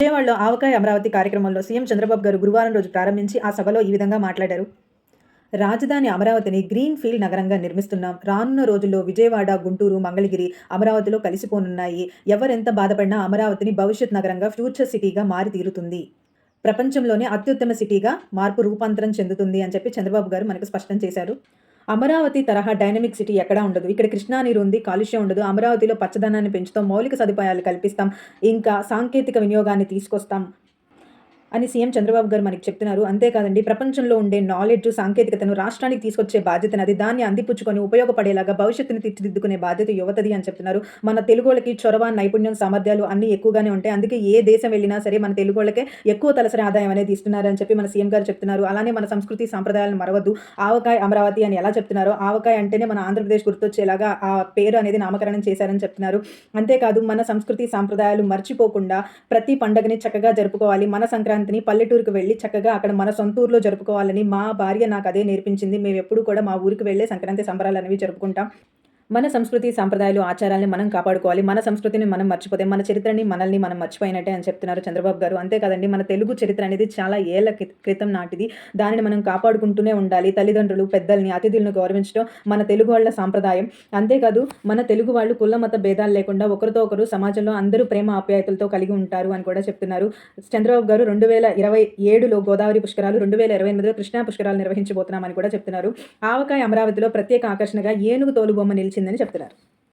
విజయవాడలో ఆవకాయ అమరావతి కార్యక్రమంలో సీఎం చంద్రబాబు గారు గురువారం రోజు ప్రారంభించి ఆ సభలో ఈ విధంగా మాట్లాడారు. రాజధాని అమరావతిని గ్రీన్ ఫీల్డ్ నగరంగా నిర్మిస్తున్నాం. రానున్న రోజుల్లో విజయవాడ, గుంటూరు, మంగళగిరి అమరావతిలో కలిసిపోనున్నాయి. ఎవరెంత బాధపడినా అమరావతిని భవిష్యత్ నగరంగా, ఫ్యూచర్ సిటీగా మారి తీరుతుంది. ప్రపంచంలోనే అత్యుత్తమ సిటీగా మార్పు రూపాంతరం చెందుతుంది అని చెప్పి చంద్రబాబు గారు మనకు స్పష్టం చేశారు. అమరావతి తరహా డైనమిక్ సిటీ ఎక్కడా ఉండదు. ఇక్కడ కృష్ణా నీరు ఉంది, కాలుష్యం ఉండదు. అమరావతిలో పచ్చదనాన్ని పెంచుతాం, మౌలిక సదుపాయాలు కల్పిస్తాం, ఇంకా సాంకేతిక వినియోగాన్ని తీసుకొస్తాం అని సీఎం చంద్రబాబు గారు మనకి చెప్తున్నారు. అంతేకాదండి, ప్రపంచంలో ఉండే నాలెడ్జ్, సాంకేతికతను రాష్ట్రానికి తీసుకొచ్చే బాధ్యతనది. దాన్ని అందిపుచ్చుకొని ఉపయోగపడేలాగా భవిష్యత్తుని తీర్చిదిద్దుకునే బాధ్యత యువతది అని చెప్తున్నారు. మన తెలుగోళ్ళకి చొరవ, నైపుణ్యం, సామర్థ్యాలు అన్నీ ఎక్కువగానే ఉంటాయి. అందుకే ఏ దేశం వెళ్ళినా సరే మన తెలుగోళ్ళకే ఎక్కువ తలసరి ఆదాయం అనేది ఇస్తున్నారని చెప్పి మన సీఎం గారు చెప్తున్నారు. అలానే మన సంస్కృతి సాంప్రదాయాలను మరవద్దు. ఆవకాయ అమరావతి అని ఎలా చెప్తున్నారో, ఆవకాయ అంటేనే మన ఆంధ్రప్రదేశ్ గుర్తొచ్చేలాగా ఆ పేరు అనేది నామకరణం చేశారని చెప్తున్నారు. అంతేకాదు, మన సంస్కృతి సాంప్రదాయాలు మర్చిపోకుండా ప్రతి పండుగని చక్కగా జరుపుకోవాలి. మన సంక్రాంతిని పల్లెటూరుకి వెళ్ళి చక్కగా అక్కడ మన సొంత ఊర్లో జరుపుకోవాలని మా భార్య నాకు అదే నేర్పించింది. మేమెప్పుడు కూడా మా ఊరికి వెళ్ళే సంక్రాంతి సంబరాలు అనేవి జరుపుకుంటాం. మన సంస్కృతి, సాంప్రదాయాలు, ఆచారాల్ని మనం కాపాడుకోవాలి. మన సంస్కృతిని మనం మర్చిపోతే మన చరిత్రని, మనల్ని మనం మర్చిపోయినట్టే అని చెప్తున్నారు చంద్రబాబు గారు. అంతేకాదండి, మన తెలుగు చరిత్ర అనేది చాలా ఏళ్ల క్రితం నాటిది. దానిని మనం కాపాడుకుంటూనే ఉండాలి. తల్లిదండ్రులు, పెద్దల్ని, అతిథులను గౌరవించడం మన తెలుగు వాళ్ళ సాంప్రదాయం. అంతేకాదు, మన తెలుగు వాళ్ళు కుల మత భేదాలు లేకుండా ఒకరితో ఒకరు సమాజంలో అందరూ ప్రేమ ఆప్యాయతలతో కలిగి ఉంటారు అని కూడా చెప్తున్నారు చంద్రబాబు గారు. 2027లో గోదావరి పుష్కరాలు, 2028లో కృష్ణా పుష్కరాలు నిర్వహించబోతున్నామని కూడా చెప్తున్నారు. ఆవకాయ అమరావతిలో ప్రత్యేక ఆకర్షణగా ఏనుగు తోలుబొమ్మ నిలిచిందని చెప్తున్నారు.